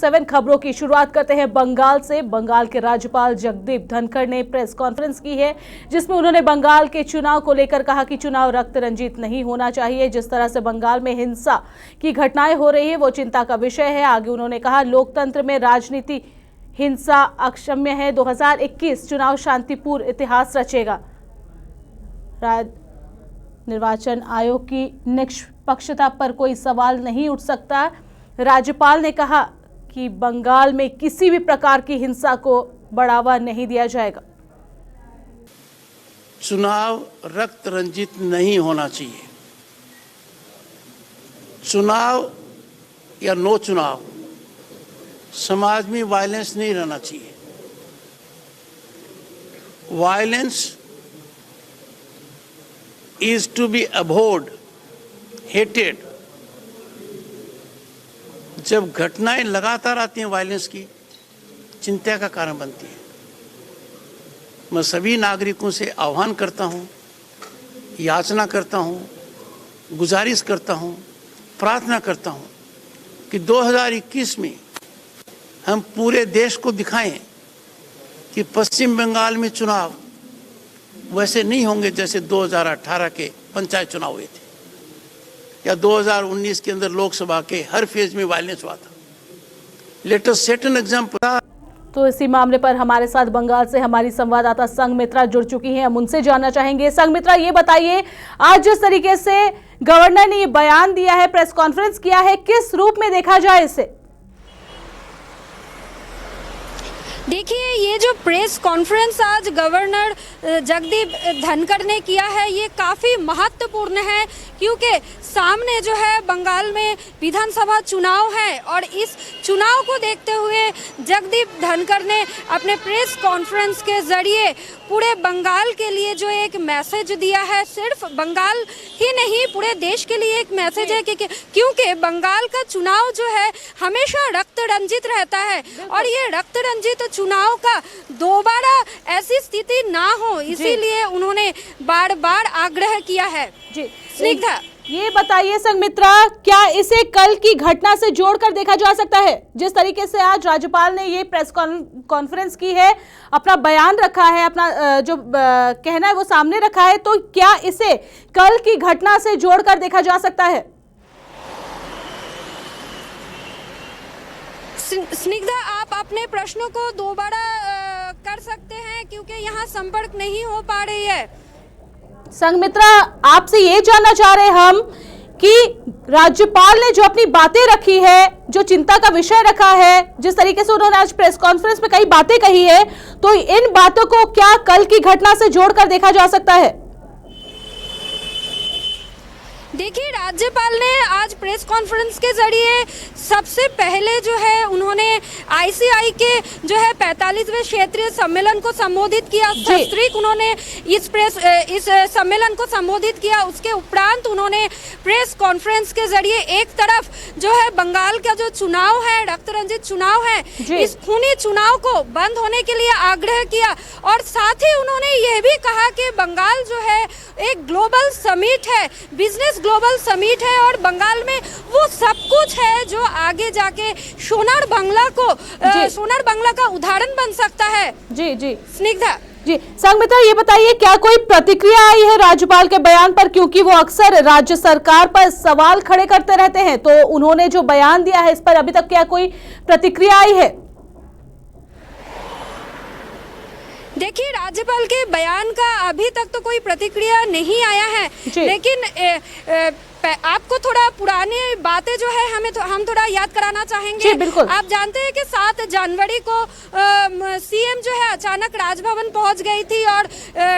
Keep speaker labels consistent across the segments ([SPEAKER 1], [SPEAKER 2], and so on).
[SPEAKER 1] 7 खबरों की शुरुआत करते हैं बंगाल से। बंगाल के राज्यपाल जगदीप धनखड़ ने प्रेस कॉन्फ्रेंस की है, जिसमें उन्होंने बंगाल के चुनाव को लेकर कहा कि चुनाव रक्त रंजित नहीं होना चाहिए। जिस तरह से बंगाल में हिंसा की घटनाएं हो रही है वो चिंता का विषय है। आगे उन्होंने कहा, लोकतंत्र में राजनीति हिंसा अक्षम्य है। 2021 चुनाव शांतिपूर्ण इतिहास रचेगा। निर्वाचन आयोग की निष्पक्षता पर कोई सवाल नहीं उठ सकता। राज्यपाल ने कहा कि बंगाल में किसी भी प्रकार की हिंसा को बढ़ावा नहीं दिया जाएगा।
[SPEAKER 2] चुनाव रक्त रंजित नहीं होना चाहिए। चुनाव या नो चुनाव, समाज में वायलेंस नहीं रहना चाहिए। Violence is to be abhorred, hated। जब घटनाएं लगातार आती हैं वायलेंस की, चिंता का कारण बनती है। मैं सभी नागरिकों से आह्वान करता हूं, याचना करता हूं, गुजारिश करता हूं, प्रार्थना करता हूं कि 2021 में हम पूरे देश को दिखाएं कि पश्चिम बंगाल में चुनाव वैसे नहीं होंगे जैसे 2018 के पंचायत चुनाव हुए थे या 2019 के अंदर लोकसभा के हर फेज में वायलेंस हुआ था। Let us set an example.
[SPEAKER 1] तो इसी मामले पर हमारे साथ बंगाल से हमारी संवाददाता संघमित्रा जुड़ चुकी हैं। हम उनसे जानना चाहेंगे। संघमित्रा, ये बताइए, आज जिस तरीके से गवर्नर ने ये बयान दिया है, प्रेस कॉन्फ्रेंस किया है, किस रूप में देखा जाए इसे?
[SPEAKER 3] देखिए, ये जो प्रेस कॉन्फ्रेंस आज गवर्नर जगदीप धनखड़ ने किया है, ये काफ़ी महत्वपूर्ण है, क्योंकि सामने जो है बंगाल में विधानसभा चुनाव है और इस चुनाव को देखते हुए जगदीप धनखड़ ने अपने प्रेस कॉन्फ्रेंस के ज़रिए पूरे बंगाल के लिए जो एक मैसेज दिया है, सिर्फ बंगाल ही नहीं पूरे देश के लिए एक मैसेज है कि क्योंकि बंगाल का चुनाव जो है हमेशा रक्त रंजित रहता है और ये रक्त रंजित चुनाव का दोबारा ऐसी स्थिति ना हो, इसीलिए उन्होंने बार बार आग्रह किया है।
[SPEAKER 1] जी
[SPEAKER 3] स्निग्धा,
[SPEAKER 1] ये बताइए संघमित्रा, क्या इसे कल की घटना से जोड़कर देखा जा सकता है? जिस तरीके से आज राज्यपाल ने ये प्रेस कॉन्फ्रेंस की है, अपना बयान रखा है, अपना जो कहना है वो सामने रखा है, तो क्या इसे कल की घटना से जोड़कर देखा जा सकता है?
[SPEAKER 3] स्निग्धा, आप अपने प्रश्नों को दोबारा कर सकते हैं क्योंकि यहाँ संपर्क नहीं हो पा रही है।
[SPEAKER 1] संघमित्रा, आपसे ये जानना चाह रहे हम कि राज्यपाल ने जो अपनी बातें रखी है, जो चिंता का विषय रखा है, जिस तरीके से उन्होंने आज प्रेस कॉन्फ्रेंस में कई बातें कही है, तो इन बातों को क्या कल की घटना से जोड़कर देखा जा सकता है?
[SPEAKER 3] देखिए, राज्यपाल ने आज प्रेस कॉन्फ्रेंस के जरिए सबसे पहले जो है उन्होंने आईसीआई के जो है 45वें क्षेत्रीय सम्मेलन को संबोधित किया। सस्त्रीक उन्होंने इस सम्मेलन को संबोधित किया। उसके उपरांत उन्होंने प्रेस कॉन्फ्रेंस के जरिए एक तरफ जो है बंगाल का जो चुनाव है, रक्त रंजित चुनाव है, इस खूनी चुनाव को बंद होने के लिए आग्रह किया और साथ ही उन्होंने यह भी कहा कि बंगाल जो है एक ग्लोबल समिट है, बिजनेस ग्लोबल समिट है और बंगाल में वो सब कुछ है जो आगे जाके सोनार बांग्ला का उदाहरण बन सकता है।
[SPEAKER 1] जी जी
[SPEAKER 3] स्निग्धा
[SPEAKER 1] जी, संघमित्रा, ये बताइए, क्या कोई प्रतिक्रिया आई है राज्यपाल के बयान पर? क्योंकि वो अक्सर राज्य सरकार पर सवाल खड़े करते रहते हैं, तो उन्होंने जो बयान दिया है इस पर अभी तक क्या कोई प्रतिक्रिया आई है?
[SPEAKER 3] देखिए, राज्यपाल के बयान का अभी तक तो कोई प्रतिक्रिया नहीं आया है, लेकिन आपको थोड़ा पुरानी बातें जो है हम थोड़ा याद कराना चाहेंगे। आप जानते हैं कि 7 जनवरी को सीएम जो है अचानक राजभवन पहुंच गई थी और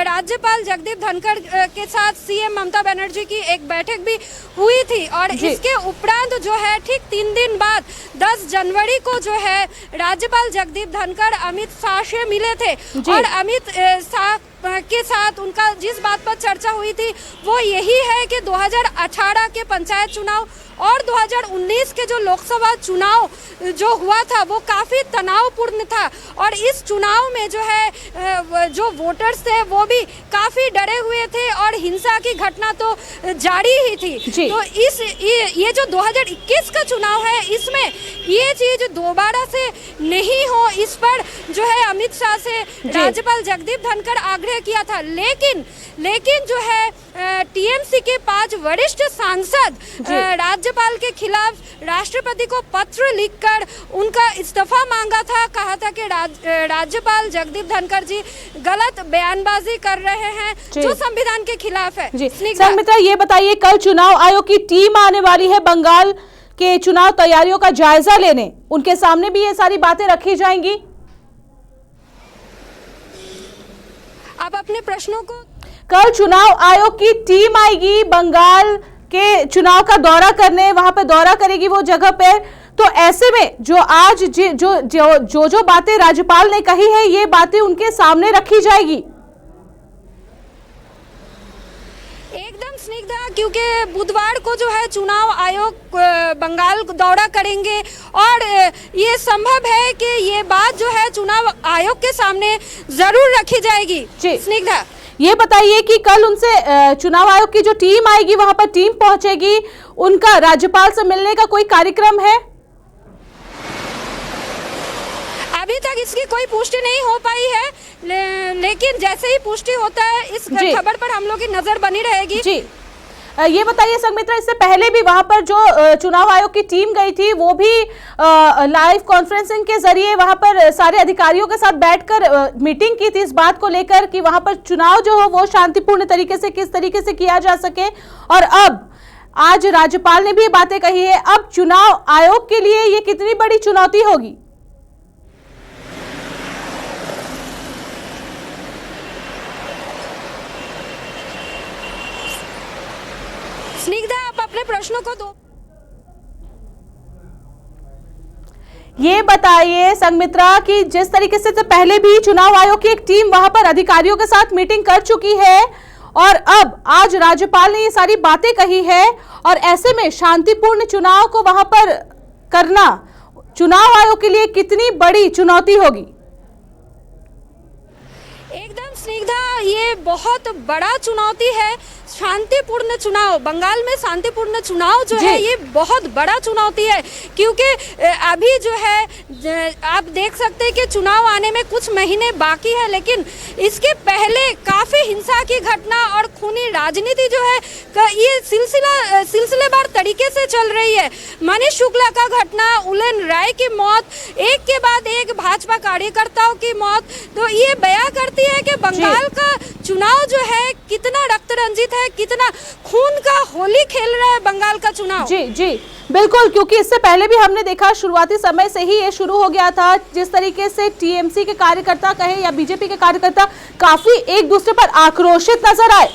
[SPEAKER 3] राज्यपाल जगदीप धनखड़ के साथ सीएम ममता बनर्जी की एक बैठक भी हुई थी और इसके उपरांत जो है ठीक 3 दिन बाद 10 जनवरी को जो है राज्यपाल जगदीप धनखड़ अमित शाह से मिले थे और अमित शाह के साथ उनका जिस बात पर चर्चा हुई थी वो यही है कि 2018 के पंचायत चुनाव और 2019 के जो लोकसभा चुनाव जो हुआ था वो काफ़ी तनावपूर्ण था और इस चुनाव में जो है जो वोटर्स थे वो भी काफ़ी डरे हुए थे और हिंसा की घटना तो जारी ही थी। तो ये जो 2021 का चुनाव है इसमें ये चीज़ दोबारा से नहीं हो, इस पर जो है अमित शाह से राज्यपाल जगदीप धनखड़ आग्रह किया था। लेकिन जो है टीएमसी के 5 वरिष्ठ सांसद राज्यपाल के खिलाफ राष्ट्रपति को पत्र लिखकर उनका इस्तीफा मांगा था। कहा था कि राज्यपाल जगदीप धनखड़ जी गलत बयानबाजी कर रहे हैं जो संविधान के खिलाफ है।
[SPEAKER 1] संमित्रा, ये बताइए, कल चुनाव आयोग की टीम आने वाली है बंगाल के चुनाव तैयारियों का जायजा लेने, उनके सामने भी ये सारी बातें रखी जाएंगी?
[SPEAKER 3] आप अपने प्रश्नों को
[SPEAKER 1] कल चुनाव आयोग की टीम आएगी बंगाल के चुनाव का दौरा करने, वहां पे दौरा करेगी वो जगह पे, तो ऐसे में जो आज जो बातें राज्यपाल ने कही है ये बातें उनके सामने रखी जाएगी?
[SPEAKER 3] एकदम स्निग्धा, क्योंकि बुधवार को जो है चुनाव आयोग बंगाल दौरा करेंगे और ये संभव है कि ये बात जो है चुनाव आयोग के सामने जरूर रखी जाएगी। स्निग्धा,
[SPEAKER 1] ये बताइए कि कल उनसे चुनाव आयोग की जो टीम आएगी वहां पर टीम पहुंचेगी, उनका राज्यपाल से मिलने का कोई कार्यक्रम है?
[SPEAKER 3] अभी तक इसकी कोई पुष्टि नहीं हो पाई है, लेकिन जैसे ही पुष्टि होता है इस खबर पर हम लोग की नजर बनी रहेगी।
[SPEAKER 1] जी, ये बताइए संमित्रा, इससे पहले भी वहां पर जो चुनाव आयोग की टीम गई थी वो भी लाइव कॉन्फ्रेंसिंग के जरिए वहां पर सारे अधिकारियों के साथ बैठकर मीटिंग की थी इस बात को लेकर कि वहां पर चुनाव जो हो वो शांतिपूर्ण तरीके से किस तरीके से किया जा सके। और अब आज राज्यपाल ने भी बातें कही है, अब चुनाव आयोग के लिए ये कितनी बड़ी चुनौती होगी?
[SPEAKER 3] स्निग्धा, आप अपने प्रश्नों को दो।
[SPEAKER 1] ये बताइए संमित्रा कि जिस तरीके से पहले भी चुनाव आयोग की एक टीम वहां पर अधिकारियों के साथ मीटिंग कर चुकी है और अब आज राज्यपाल ने ये सारी बातें कही है और ऐसे में शांतिपूर्ण चुनाव को वहां पर करना चुनाव आयोग के लिए कितनी बड़ी चुनौती होगी?
[SPEAKER 3] एकदम स्निग्धा, ये बहुत बड़ा चुनौती है। शांतिपूर्ण चुनाव, बंगाल में शांतिपूर्ण चुनाव जो है ये बहुत बड़ा चुनौती है, क्योंकि अभी जो है आप देख सकते हैं कि चुनाव आने में कुछ महीने बाकी है, लेकिन इसके पहले काफी हिंसा की घटना और खूनी राजनीति जो है ये सिलसिलेवार तरीके से चल रही है। मनीष शुक्ला का घटना, उलन राय की मौत, एक के बाद एक भाजपा कार्यकर्ताओं की मौत, तो ये बयां करती है कि बंगाल का चुनाव जो है कितना रक्त रंजित है, कितना खून का होली खेल रहा है बंगाल का चुनाव।
[SPEAKER 1] जी बिल्कुल, क्योंकि इससे पहले भी हमने देखा शुरुआती समय से ही ये शुरू हो गया था, जिस तरीके से टीएमसी के कार्यकर्ता कहे या बीजेपी के कार्यकर्ता काफी एक दूसरे पर आक्रोशित नजर आए।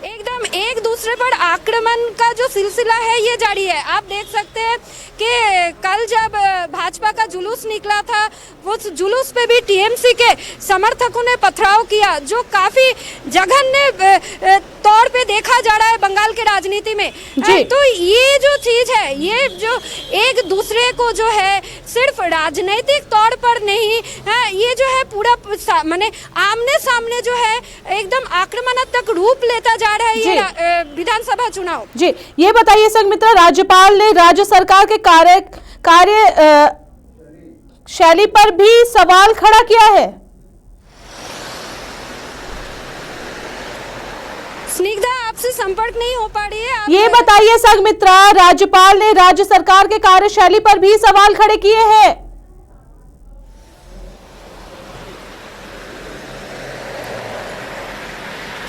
[SPEAKER 3] एकदम एक दूसरे पर आक्रमण का जो सिलसिला है ये जारी है। आप देख सकते हैं कि कल जब भाजपा का जुलूस निकला था उस जुलूस पे भी टीएमसी के समर्थकों ने पथराव किया, जो काफी जघन्य तौर पे देखा जा रहा है बंगाल के राजनीति में। तो ये जो चीज है, ये जो एक दूसरे को जो है सिर्फ राजनीतिक तौर पर नहीं, ये जो है पूरा माने आमने सामने जो है एकदम आक्रमणात्मक रूप लेता जा रहा है ये विधानसभा चुनाव।
[SPEAKER 1] जी, ये बताइए संमित्रा, राज्यपाल ने राज्य सरकार के कार्य शैली पर भी सवाल खड़ा किया है।
[SPEAKER 3] स्निग्धा, आपसे संपर्क नहीं हो पा रही है।
[SPEAKER 1] ये बताइए संमित्रा, राज्यपाल ने राज्य सरकार के कार्यशैली पर भी सवाल खड़े किए हैं।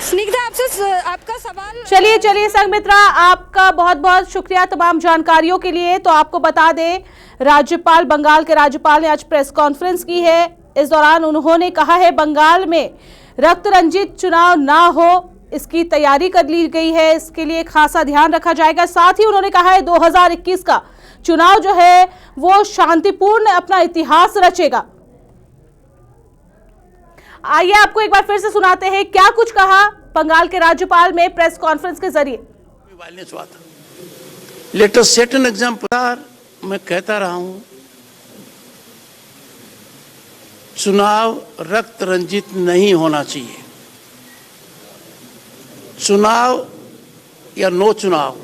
[SPEAKER 3] स्निग्धा, आपसे आपका सवाल।
[SPEAKER 1] चलिए संमित्रा, आपका बहुत बहुत शुक्रिया तमाम जानकारियों के लिए। तो आपको बता दें, राज्यपाल, बंगाल के राज्यपाल ने आज प्रेस कॉन्फ्रेंस की है। इस दौरान उन्होंने कहा है बंगाल में रक्त रंजित चुनाव ना हो, इसकी तैयारी कर ली गई है, इसके लिए खासा ध्यान रखा जाएगा। साथ ही उन्होंने कहा है 2021 का चुनाव जो है वो शांतिपूर्ण अपना इतिहास रचेगा। आइए आपको एक बार फिर से सुनाते हैं क्या कुछ कहा बंगाल के राज्यपाल में प्रेस कॉन्फ्रेंस के जरिए।
[SPEAKER 2] वायलेंस हुआ था। Let us set an example. मैं कहता रहा हूं, चुनाव रक्त रंजित नहीं होना चाहिए। चुनाव या नो चुनाव,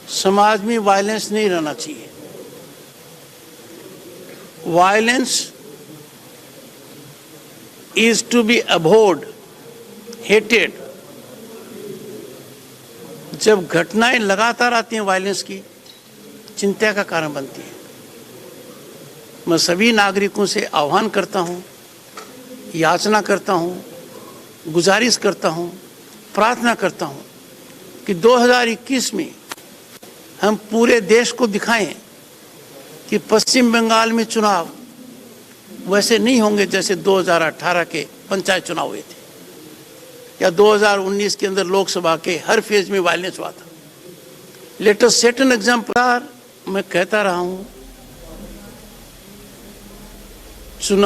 [SPEAKER 2] समाज में वायलेंस नहीं रहना चाहिए। Violence is to be abhorred, hated। जब घटनाएं लगातार आती हैं वायलेंस की, चिंता का कारण बनती है। मैं सभी नागरिकों से आह्वान करता हूं, याचना करता हूं, गुजारिश करता हूं, प्रार्थना करता हूं कि 2021 में हम पूरे देश को दिखाएं कि पश्चिम बंगाल में चुनाव वैसे नहीं होंगे जैसे 2018 के पंचायत चुनाव हुए थे या 2019 के अंदर लोकसभा के हर फेज में वायलेंस हुआ था। Let us set an example. मैं कहता रहा हूं, चुनाव